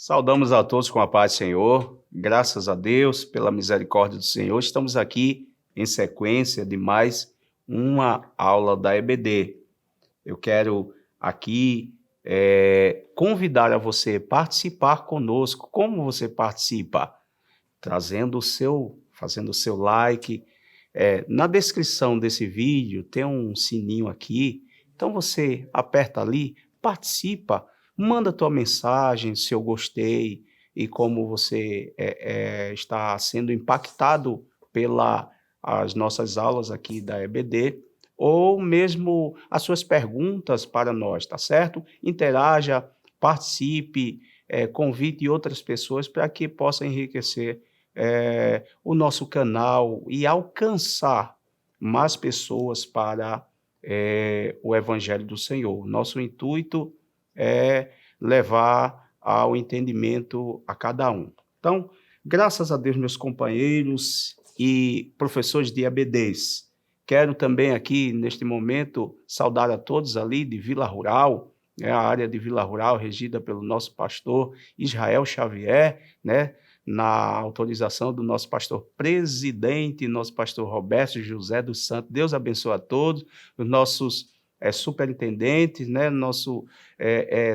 Saudamos a todos com a paz do Senhor, graças a Deus, pela misericórdia do Senhor. Estamos aqui em sequência de mais uma aula da EBD. Eu quero aqui convidar a você participar conosco. Como você participa? Fazendo o seu like. Na descrição desse vídeo tem um sininho aqui, então você aperta ali, participa, manda tua mensagem, se eu gostei e como você está sendo impactado pelas nossas aulas aqui da EBD, ou mesmo as suas perguntas para nós, tá certo? Interaja, participe, convide outras pessoas para que possa enriquecer o nosso canal e alcançar mais pessoas para o Evangelho do Senhor. Nosso intuito é levar ao entendimento a cada um. Então, graças a Deus, meus companheiros e professores de EBDs, quero também aqui, neste momento, saudar a todos ali de Vila Rural, a área de Vila Rural regida pelo nosso pastor Israel Xavier, na autorização do nosso pastor presidente, nosso pastor Roberto José dos Santos. Deus abençoe a todos, os nossos superintendentes, nosso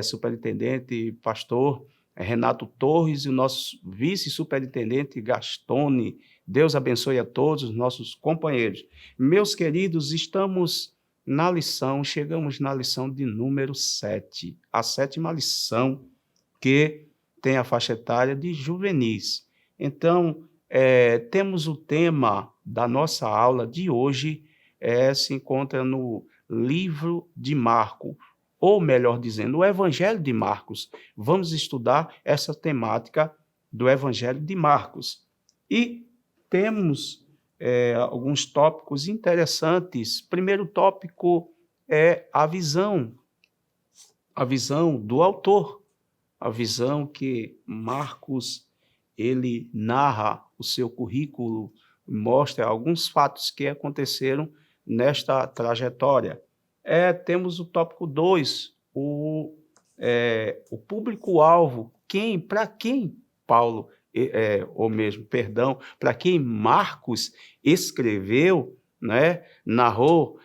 superintendente pastor Renato Torres e o nosso vice-superintendente Gastone. Deus abençoe a todos os nossos companheiros. Meus queridos, chegamos na lição de número 7, a 7ª lição, que tem a faixa etária de juvenis. Então, temos o tema da nossa aula de hoje, se encontra no livro de Marcos, ou melhor dizendo, o Evangelho de Marcos. Vamos estudar essa temática do Evangelho de Marcos. E temos alguns tópicos interessantes. Primeiro tópico é a visão do autor. A visão que Marcos, ele narra o seu currículo, mostra alguns fatos que aconteceram nesta trajetória. Temos o tópico 2, o público-alvo, para quem Paulo, para quem Marcos escreveu, narrou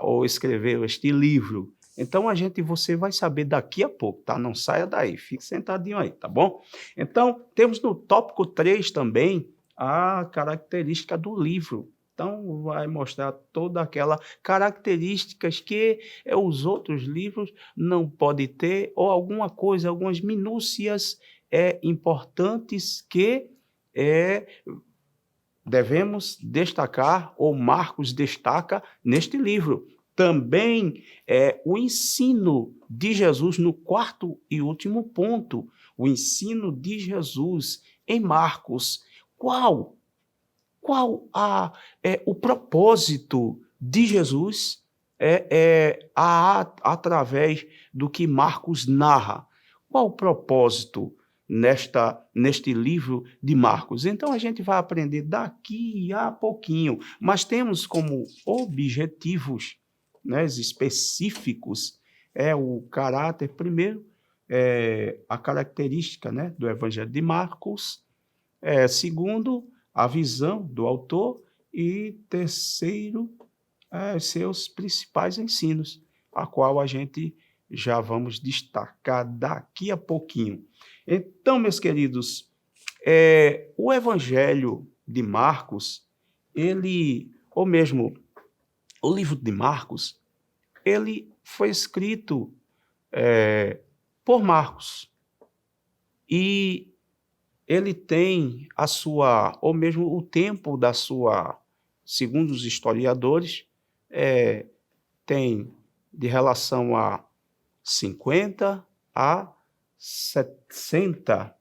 ou escreveu este livro. Então, você vai saber daqui a pouco, tá? Não saia daí, fique sentadinho aí, tá bom? Então, temos no tópico 3 também a característica do livro. Então, vai mostrar toda aquela características que os outros livros não podem ter, ou algumas minúcias importantes que devemos destacar, ou Marcos destaca neste livro. Também o ensino de Jesus no 4º e último ponto, o ensino de Jesus em Marcos. Qual o propósito de Jesus através do que Marcos narra? Qual o propósito neste livro de Marcos? Então, a gente vai aprender daqui a pouquinho, mas temos como objetivos específicos o caráter, primeiro, a característica do Evangelho de Marcos, segundo, a visão do autor, e terceiro, seus principais ensinos, a qual a gente já vamos destacar daqui a pouquinho. Então, meus queridos, o Evangelho de Marcos, ou mesmo o livro de Marcos, ele foi escrito por Marcos, e ele tem ou mesmo o tempo da sua, segundo os historiadores, tem de relação a 50 a 60,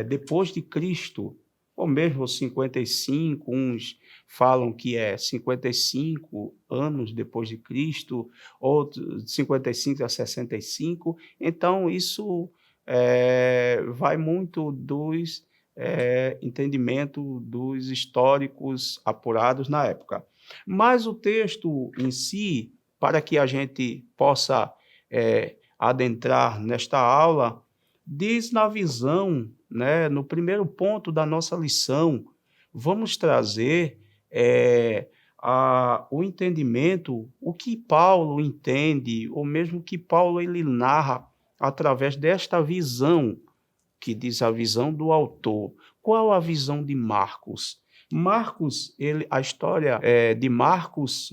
depois de Cristo, ou mesmo 55, uns falam que 55 anos depois de Cristo, outros 55 a 65, então isso vai muito dos entendimento dos históricos apurados na época. Mas o texto em si, para que a gente possa adentrar nesta aula, diz na visão, né, no primeiro ponto da nossa lição, vamos trazer o entendimento, o que Paulo entende, ou mesmo que Paulo ele narra através desta visão, que diz a visão do autor. Qual a visão de Marcos? Marcos, a história de Marcos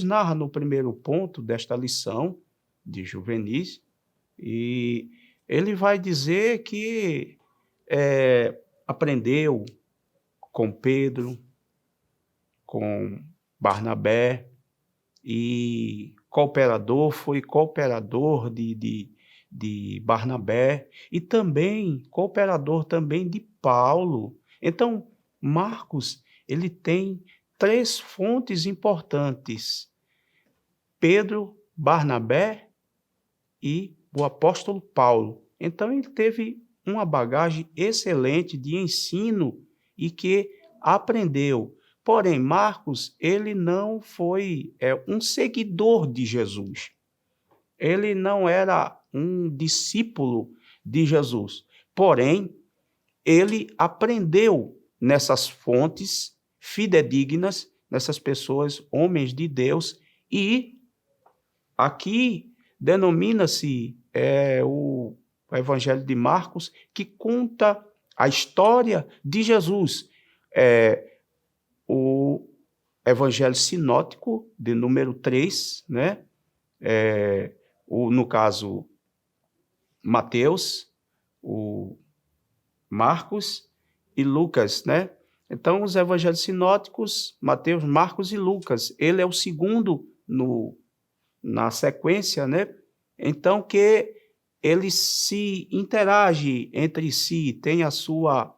narra no primeiro ponto desta lição de Juvenis, e ele vai dizer que aprendeu com Pedro, com Barnabé, e foi cooperador de Barnabé, e também cooperador também de Paulo. Então, Marcos, ele tem 3 fontes importantes: Pedro, Barnabé e o apóstolo Paulo. Então, ele teve uma bagagem excelente de ensino e que aprendeu. Porém, Marcos, ele não foi um seguidor de Jesus. Ele não era um discípulo de Jesus. Porém, ele aprendeu nessas fontes fidedignas, nessas pessoas, homens de Deus, e aqui denomina-se o Evangelho de Marcos, que conta a história de Jesus. O Evangelho sinótico, de número 3, né? No caso, Mateus, o Marcos e Lucas, né? Então, os evangelhos sinóticos, Mateus, Marcos e Lucas, ele é o segundo na sequência, né? Então, que ele se interage entre si, tem a sua,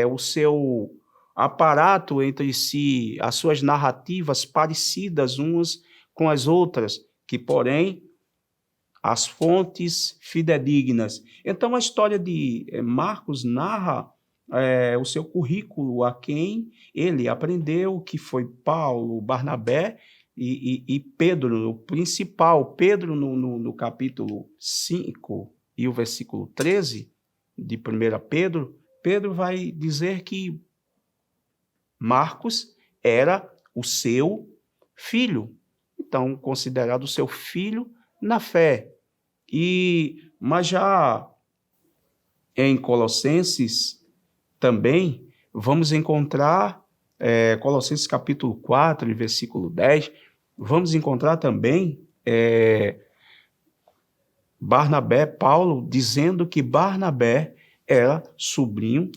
o seu aparato entre si, as suas narrativas parecidas umas com as outras, que, porém, as fontes fidedignas. Então, a história de Marcos narra o seu currículo, a quem ele aprendeu, que foi Paulo, Barnabé e Pedro, o principal. Pedro, no capítulo 5 e o versículo 13 de 1 Pedro, Pedro vai dizer que Marcos era o seu filho, então considerado seu filho na fé. Mas já em Colossenses também vamos encontrar, Colossenses capítulo 4 e versículo 10, vamos encontrar também Paulo dizendo que Barnabé era sobrinho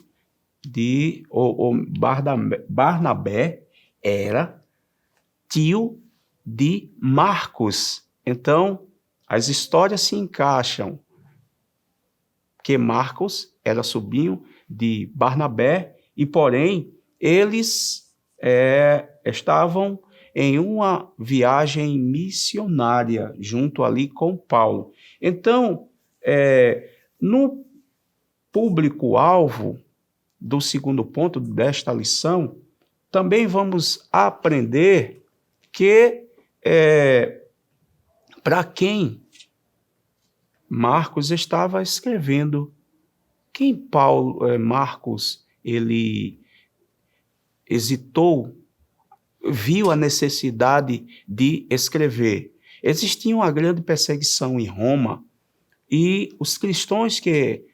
Barnabé era tio de Marcos. Então, as histórias se encaixam, que Marcos era sobrinho de Barnabé e, porém, eles estavam em uma viagem missionária junto ali com Paulo. Então, no público-alvo do segundo ponto desta lição, também vamos aprender que para quem Marcos estava escrevendo, quem Marcos ele hesitou, viu a necessidade de escrever. Existia uma grande perseguição em Roma e os cristãos que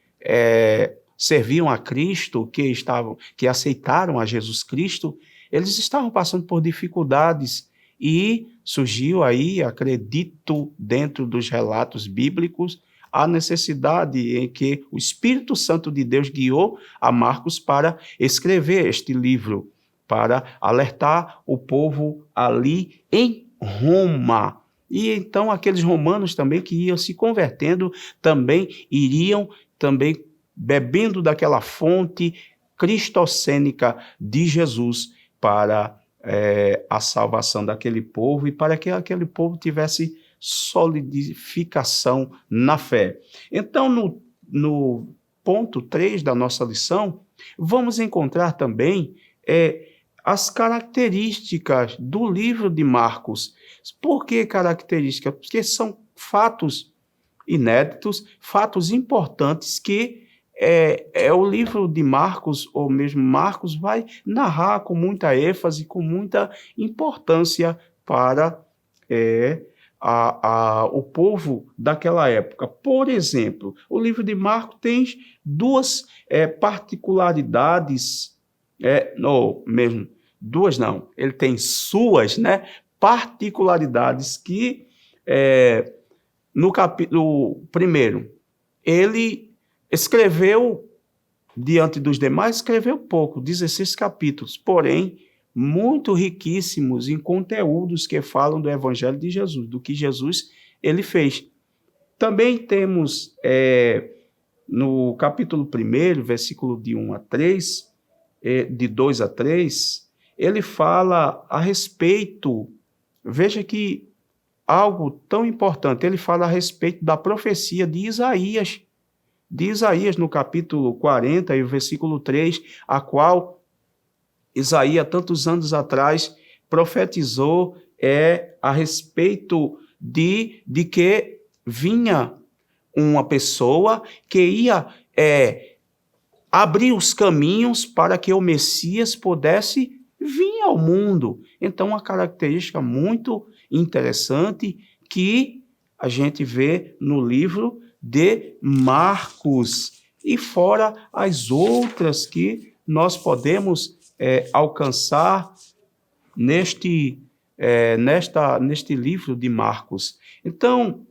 serviam a Cristo, que aceitaram a Jesus Cristo, eles estavam passando por dificuldades e surgiu aí, acredito, dentro dos relatos bíblicos, a necessidade em que o Espírito Santo de Deus guiou a Marcos para escrever este livro, para alertar o povo ali em Roma. E então aqueles romanos também que iam se convertendo, também iriam também bebendo daquela fonte cristocênica de Jesus para a salvação daquele povo e para que aquele povo tivesse solidificação na fé. Então, no ponto 3 da nossa lição, vamos encontrar também as características do livro de Marcos. Por que características? Porque são fatos inéditos, fatos importantes que o livro de Marcos, ou mesmo Marcos, vai narrar com muita ênfase, com muita importância para o povo daquela época. Por exemplo, o livro de Marcos tem duas particularidades, ou mesmo duas não, ele tem suas, né, particularidades que, no capítulo primeiro, ele escreveu, diante dos demais, escreveu pouco, 16 capítulos, porém, muito riquíssimos em conteúdos que falam do Evangelho de Jesus, do que Jesus ele fez. Também temos, no capítulo 1, versículo de 1 a 3, de 2 a 3, ele fala a respeito, veja que algo tão importante, ele fala a respeito da profecia de Isaías, no capítulo 40 e o versículo 3, a qual Isaías, tantos anos atrás, profetizou a respeito de que vinha uma pessoa que ia abrir os caminhos para que o Messias pudesse vir ao mundo. Então, uma característica muito interessante que a gente vê no livro de Marcos, e fora as outras que nós podemos alcançar neste livro de Marcos. Então,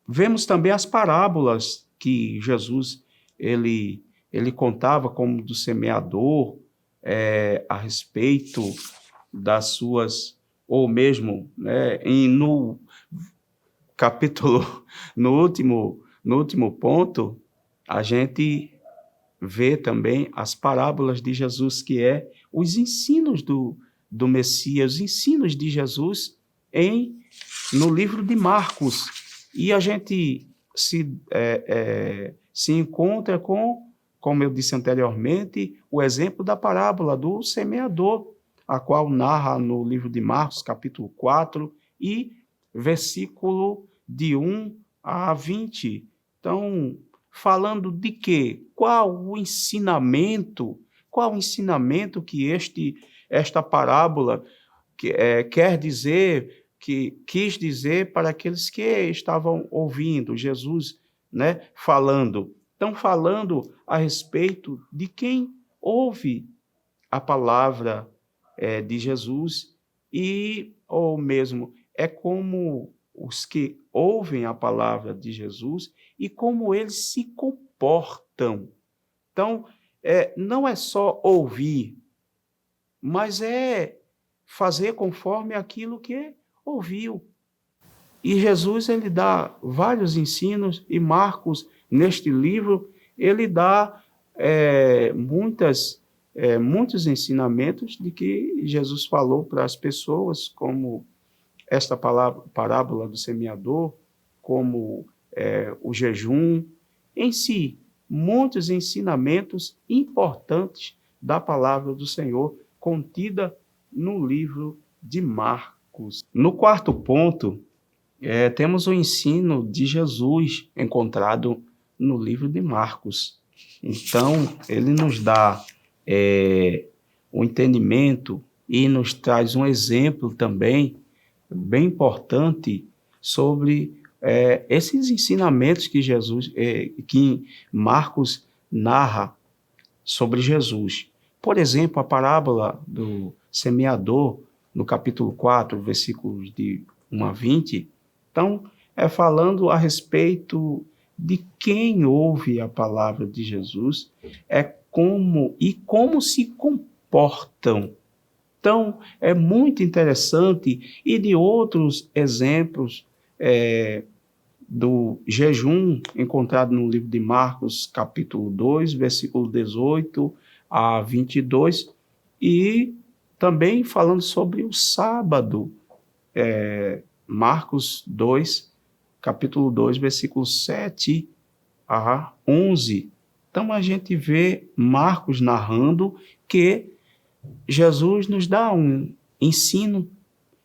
vemos também as parábolas que Jesus ele contava, como do semeador, a respeito das suas, ou mesmo no capítulo, no último ponto, a gente vê também as parábolas de Jesus, que os ensinos do Messias, os ensinos de Jesus no livro de Marcos. E a gente se encontra com, como eu disse anteriormente, o exemplo da parábola do semeador, a qual narra no livro de Marcos, capítulo 4, e versículo de 1 a 20. Então, falando de quê? Qual o ensinamento que esta parábola quis dizer para aqueles que estavam ouvindo Jesus, falando? Estão falando a respeito de quem ouve a palavra de Jesus, ou mesmo como os que ouvem a palavra de Jesus e como eles se comportam. Então, não é só ouvir, mas fazer conforme aquilo que ouviu. E Jesus, ele dá vários ensinos, e Marcos, neste livro, ele dá muitos ensinamentos de que Jesus falou para as pessoas, como esta parábola do semeador, como o jejum, em si, muitos ensinamentos importantes da palavra do Senhor, contida no livro de Marcos. No quarto ponto, temos o ensino de Jesus encontrado no livro de Marcos. Então, ele nos dá um entendimento e nos traz um exemplo também bem importante sobre esses ensinamentos que Marcos narra sobre Jesus. Por exemplo, a parábola do semeador, no capítulo 4, versículos de 1 a 20, então, falando a respeito de quem ouve a palavra de Jesus, como se comportam. Então, é muito interessante, e de outros exemplos do jejum encontrado no livro de Marcos, capítulo 2, versículo 18 a 22, e também falando sobre o sábado, Marcos 2, capítulo 2, versículos 7 a 11. Então, a gente vê Marcos narrando que Jesus nos dá um ensino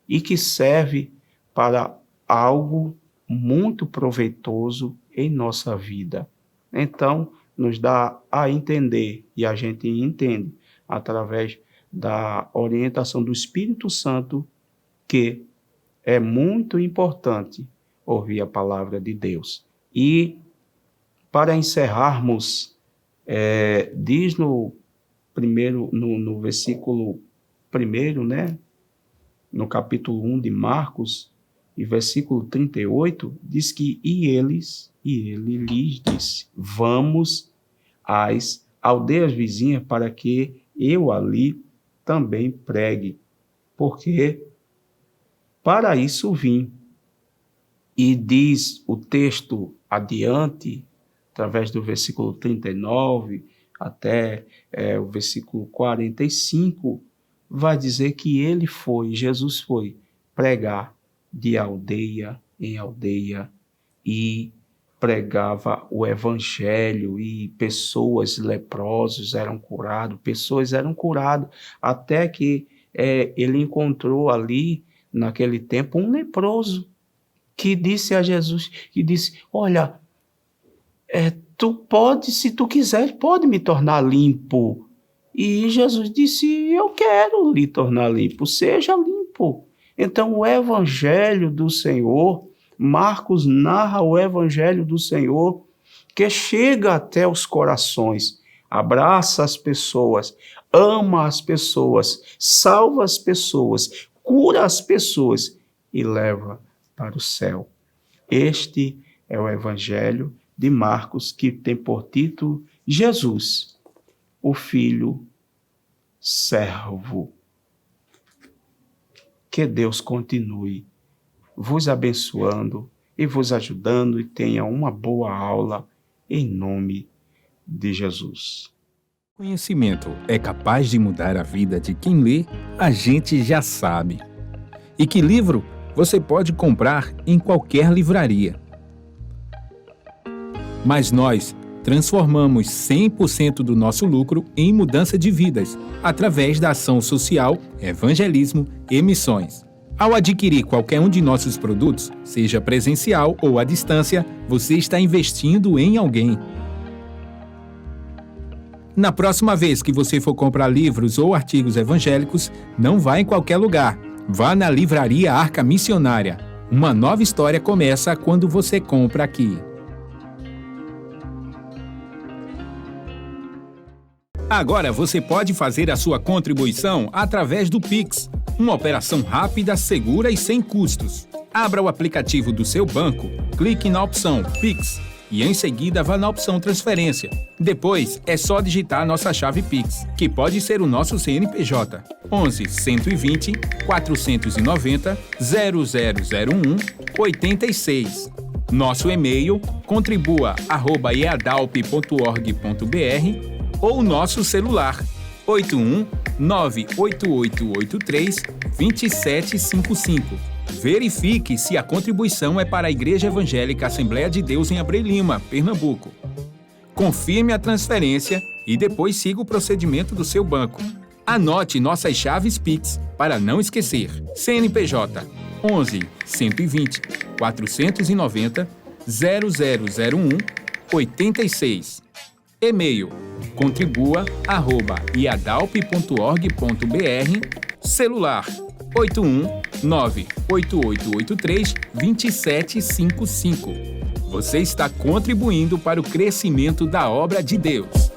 e que serve para algo muito proveitoso em nossa vida. Então, nos dá a entender, e a gente entende através da orientação do Espírito Santo, que é muito importante ouvir a palavra de Deus. E, para encerrarmos, diz no versículo 1, né? No capítulo 1 de Marcos, e versículo 38, diz que ele lhes disse: vamos às aldeias vizinhas para que eu ali também pregue, porque para isso vim. E diz o texto adiante, através do versículo 39 até o versículo 45, vai dizer que Jesus foi pregar de aldeia em aldeia e pregava o evangelho, e pessoas leprosas eram curadas, até que ele encontrou ali, naquele tempo, um leproso que disse a Jesus, olha, tu pode, se tu quiser, pode me tornar limpo. E Jesus disse: eu quero lhe tornar limpo, seja limpo. Então o evangelho do Senhor, Marcos narra o evangelho do Senhor, que chega até os corações, abraça as pessoas, ama as pessoas, salva as pessoas, cura as pessoas e leva para o céu. Este é o evangelho de Marcos, que tem por título Jesus, o Filho servo. Que Deus continue vos abençoando e vos ajudando, e tenha uma boa aula em nome de Jesus. Conhecimento é capaz de mudar a vida de quem lê, a gente já sabe. E que livro você pode comprar em qualquer livraria. Mas nós transformamos 100% do nosso lucro em mudança de vidas, através da ação social, evangelismo e missões. Ao adquirir qualquer um de nossos produtos, seja presencial ou à distância, você está investindo em alguém. Na próxima vez que você for comprar livros ou artigos evangélicos, não vá em qualquer lugar. Vá na Livraria Arca Missionária. Uma nova história começa quando você compra aqui. Agora você pode fazer a sua contribuição através do Pix, uma operação rápida, segura e sem custos. Abra o aplicativo do seu banco, clique na opção Pix e em seguida vá na opção Transferência. Depois é só digitar nossa chave Pix, que pode ser o nosso CNPJ, 11 120 490 0001 86. Nosso e-mail contribua@eadalp.org.br ou nosso celular 81 98883 2755. Verifique se a contribuição é para a Igreja Evangélica Assembleia de Deus em Abreu Lima, Pernambuco. Confirme a transferência e depois siga o procedimento do seu banco. Anote nossas chaves Pix para não esquecer. CNPJ 11 120 490 0001 86. E-mail contribua@iadalp.org.br. Celular 81 98883 2755. Você está contribuindo para o crescimento da obra de Deus.